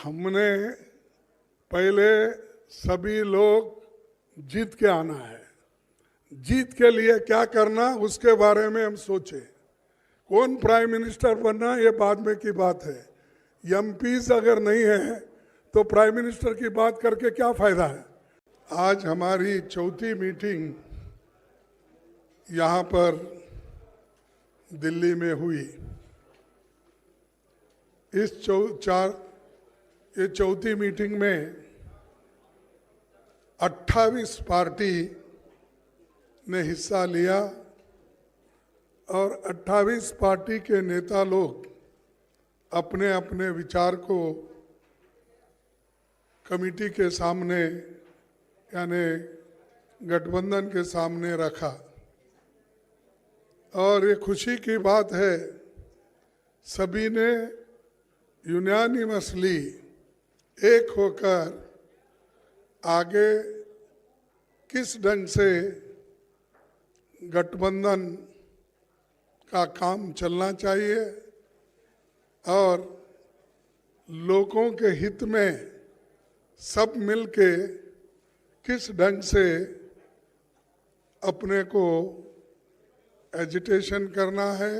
हमने पहले सभी लोग जीत के आना है। जीत के लिए क्या करना उसके बारे में हम सोचे। कौन प्राइम मिनिस्टर बनना ये बाद में की बात है। एमपीज अगर नहीं है तो प्राइम मिनिस्टर की बात करके क्या फायदा है। आज हमारी चौथी मीटिंग यहाँ पर दिल्ली में हुई। इस चौथी मीटिंग में 28 पार्टी ने हिस्सा लिया और 28 पार्टी के नेता लोग अपने अपने विचार को कमेटी के सामने यानी गठबंधन के सामने रखा। और ये खुशी की बात है, सभी ने यूनानिमसली एक होकर आगे किस ढंग से गठबंधन का काम चलना चाहिए और लोगों के हित में सब मिलके किस ढंग से अपने को एजिटेशन करना है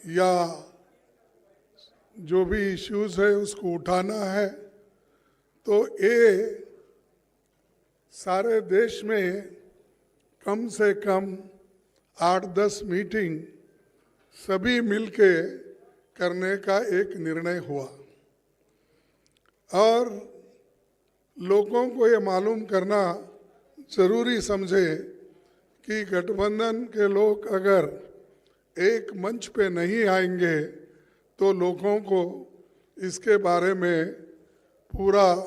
या जो भी इश्यूज है उसको उठाना है। तो ये सारे देश में कम से कम 8-10 मीटिंग सभी मिलके करने का एक निर्णय हुआ और लोगों को ये मालूम करना जरूरी समझे कि गठबंधन के लोग अगर एक मंच पे नहीं आएंगे तो लोगों को इसके बारे में पूरा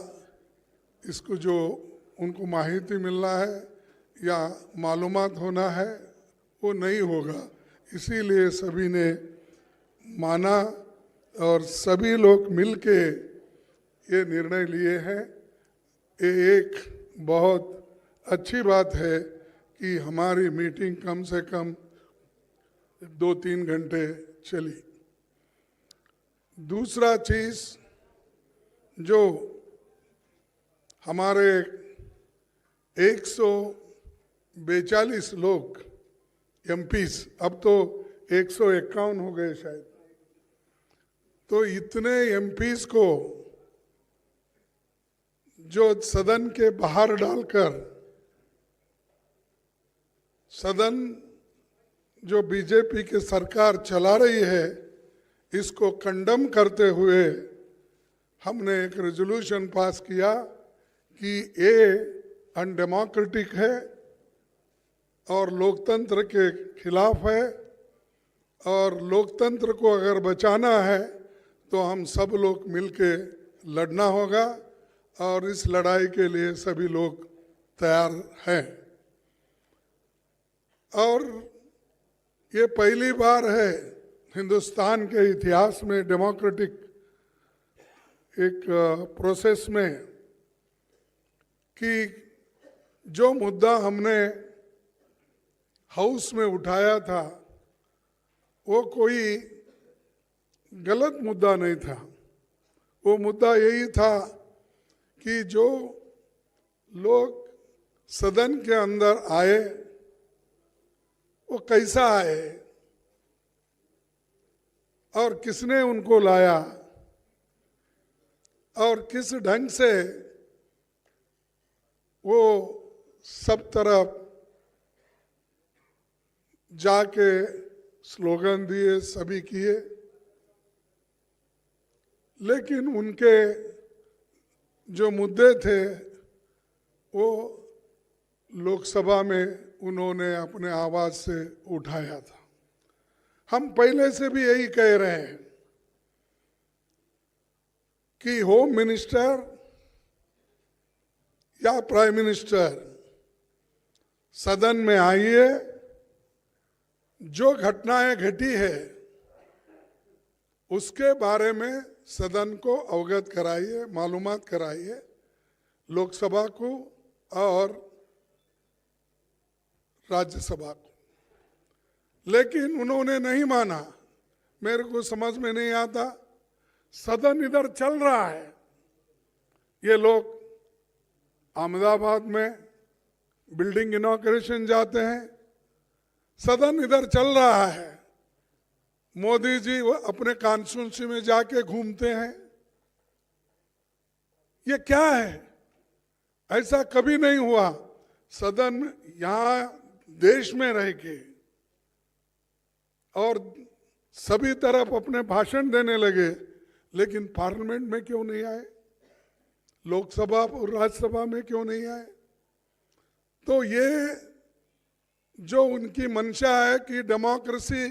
इसको जो उनको माहिती मिलना है या मालूमात होना है वो नहीं होगा। इसीलिए सभी ने माना और सभी लोग मिलके ये निर्णय लिए हैं। ये एक बहुत अच्छी बात है कि हमारी मीटिंग कम से कम 2-3 घंटे चली। दूसरा चीज़ जो हमारे 142 लोग एमपीज, अब तो 151 हो गए शायद, तो इतने एमपीज को जो सदन के बाहर डालकर सदन जो बीजेपी की सरकार चला रही है इसको कंडम करते हुए हमने एक रेजोल्यूशन पास किया कि ये अनडेमोक्रेटिक है और लोकतंत्र के खिलाफ है और लोकतंत्र को अगर बचाना है तो हम सब लोग मिलके लड़ना होगा और इस लड़ाई के लिए सभी लोग तैयार हैं। और ये पहली बार है हिंदुस्तान के इतिहास में डेमोक्रेटिक एक प्रोसेस में कि जो मुद्दा हमने हाउस में उठाया था वो कोई गलत मुद्दा नहीं था। वो मुद्दा यही था कि जो लोग सदन के अंदर आए वो कैसा आए और किसने उनको लाया और किस ढंग से वो सब तरफ जाके स्लोगन दिए, सभी किए, लेकिन उनके जो मुद्दे थे वो लोकसभा में उन्होंने अपने आवाज से उठाया था। हम पहले से भी यही कह रहे हैं कि होम मिनिस्टर या प्राइम मिनिस्टर सदन में आइए, जो घटनाएं घटी है उसके बारे में सदन को अवगत कराइए, मालूमात कराइए लोकसभा को और राज्यसभा को। लेकिन उन्होंने नहीं माना। मेरे को समझ में नहीं आता, सदन इधर चल रहा है, ये लोग अहमदाबाद में बिल्डिंग इनॉग्रेशन जाते हैं, सदन इधर चल रहा है, मोदी जी वो अपने कॉन्स्टिट्यूंसी में जाके घूमते हैं। ये क्या है? ऐसा कभी नहीं हुआ। सदन यहां देश में रह के और सभी तरफ अपने भाषण देने लगे, लेकिन पार्लियामेंट में क्यों नहीं आए? लोकसभा और राज्यसभा में क्यों नहीं आए? तो ये जो उनकी मंशा है कि डेमोक्रेसी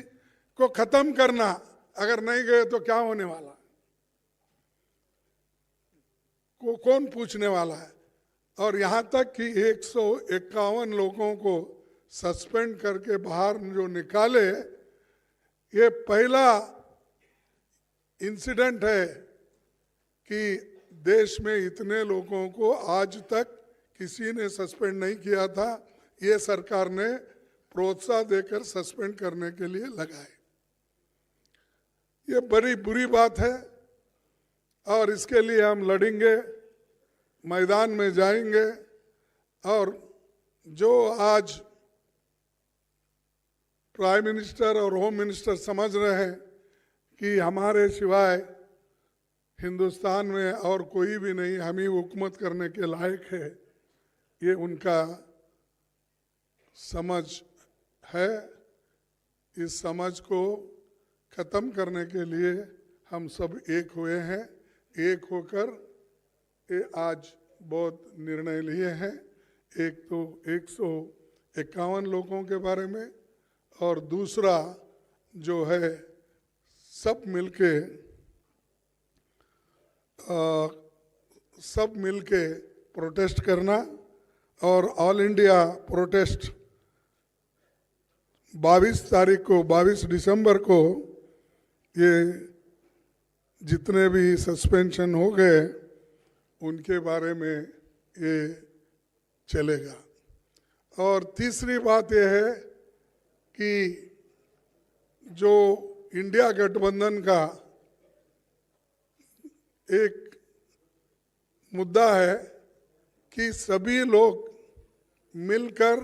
को खत्म करना, अगर नहीं गए तो क्या होने वाला को कौन पूछने वाला है? और यहां तक कि 151 लोगों को सस्पेंड करके बाहर जो निकाले, ये पहला इंसिडेंट है कि देश में इतने लोगों को आज तक किसी ने सस्पेंड नहीं किया था। ये सरकार ने प्रोत्साहन देकर सस्पेंड करने के लिए लगाए। ये बड़ी बुरी बात है और इसके लिए हम लड़ेंगे, मैदान में जाएंगे। और जो आज प्राइम मिनिस्टर और होम मिनिस्टर समझ रहे हैं कि हमारे सिवाय हिंदुस्तान में और कोई भी नहीं, हम ही हुकूमत करने के लायक है, ये उनका समझ है। इस समझ को खत्म करने के लिए हम सब एक हुए हैं। एक होकर ये आज बहुत निर्णय लिए हैं। एक तो 151 लोगों के बारे में, और दूसरा जो है सब मिलके प्रोटेस्ट करना। और ऑल इंडिया प्रोटेस्ट 22 दिसंबर को ये जितने भी सस्पेंशन हो गए उनके बारे में ये चलेगा। और तीसरी बात यह है कि जो इंडिया गठबंधन का एक मुद्दा है कि सभी लोग मिलकर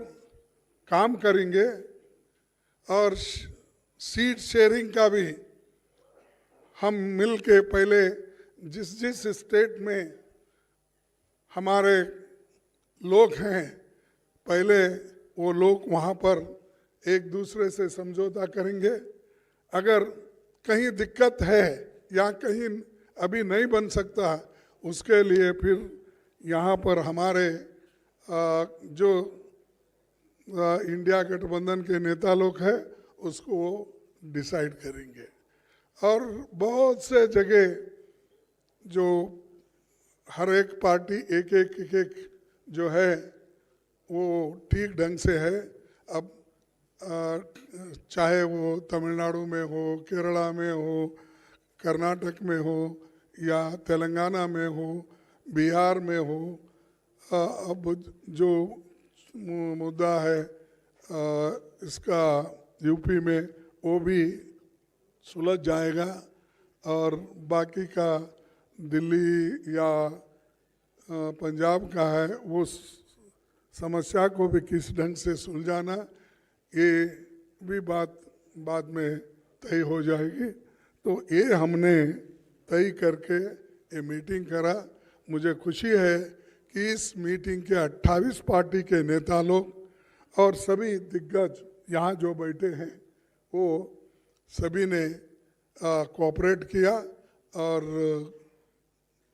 काम करेंगे और सीट शेयरिंग का भी हम मिल के पहले जिस स्टेट में हमारे लोग हैं, पहले वो लोग वहाँ पर एक दूसरे से समझौता करेंगे। अगर कहीं दिक्कत है या कहीं अभी नहीं बन सकता, उसके लिए फिर यहाँ पर हमारे जो इंडिया गठबंधन के नेता लोग हैं उसको डिसाइड करेंगे। और बहुत से जगह जो हर एक पार्टी एक जो है वो ठीक ढंग से है। अब चाहे वो तमिलनाडु में हो, केरला में हो, कर्नाटक में हो या तेलंगाना में हो, बिहार में हो, अब जो मुद्दा है इसका यूपी में, वो भी सुलझ जाएगा। और बाकी का दिल्ली या पंजाब का है, वो समस्या को भी किस ढंग से सुलझाना, ये भी बात बाद में तय हो जाएगी। तो ये हमने तय करके ये मीटिंग करा। मुझे खुशी है कि इस मीटिंग के 28 पार्टी के नेता लोग और सभी दिग्गज यहाँ जो बैठे हैं वो सभी ने कोऑपरेट किया और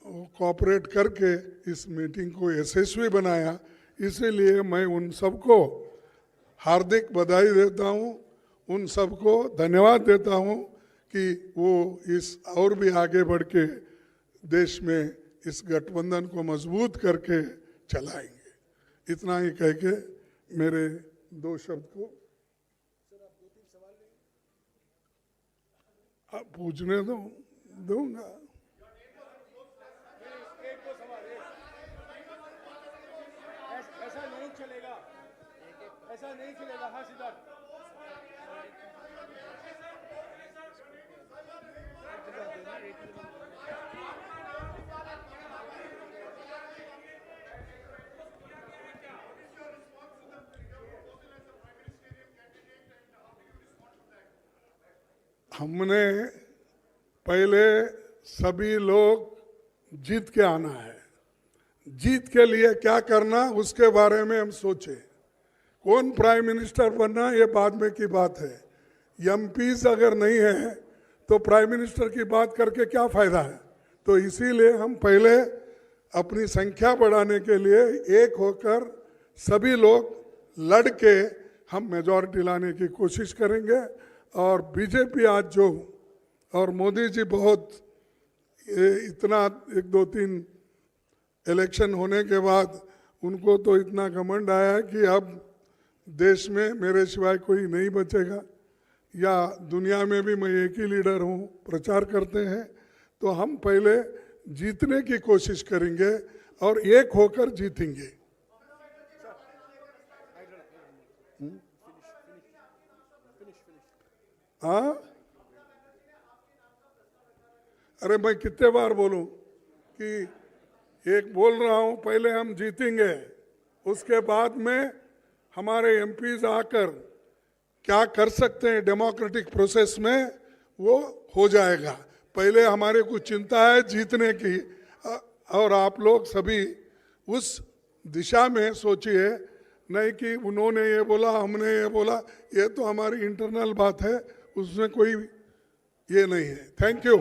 कोऑपरेट करके इस मीटिंग को यशस्वी बनाया। इसीलिए मैं उन सबको हार्दिक बधाई देता हूँ, उन सबको धन्यवाद देता हूँ कि वो इस और भी आगे बढ़ के देश में इस गठबंधन को मजबूत करके चलाएंगे। इतना ही कह के मेरे 2 शब्द को आप पूछने दूंगा। ऐसा नहीं चलेगा, ऐसा नहीं चलेगा। हाँ सिद्धार्थ, हमने पहले सभी लोग जीत के आना है। जीत के लिए क्या करना उसके बारे में हम सोचे। कौन प्राइम मिनिस्टर बनना ये बाद में की बात है। एमपीज अगर नहीं है तो प्राइम मिनिस्टर की बात करके क्या फायदा है। तो इसीलिए हम पहले अपनी संख्या बढ़ाने के लिए एक होकर सभी लोग लड़ के हम मेजॉरिटी लाने की कोशिश करेंगे। और बीजेपी आज जो और मोदी जी बहुत इतना 1-2-3 इलेक्शन होने के बाद उनको तो इतना घमंड आया कि अब देश में मेरे सिवाय कोई नहीं बचेगा, या दुनिया में भी मैं एक ही लीडर हूँ प्रचार करते हैं। तो हम पहले जीतने की कोशिश करेंगे और एक होकर जीतेंगे। हाँ, अरे मैं कितने बार बोलूं कि एक बोल रहा हूं, पहले हम जीतेंगे, उसके बाद में हमारे एमपीज आकर क्या कर सकते हैं डेमोक्रेटिक प्रोसेस में वो हो जाएगा। पहले हमारे को चिंता है जीतने की, और आप लोग सभी उस दिशा में सोचिए, नहीं कि उन्होंने ये बोला हमने ये बोला। ये तो हमारी इंटरनल बात है, उसमें कोई ये नहीं है। Thank you.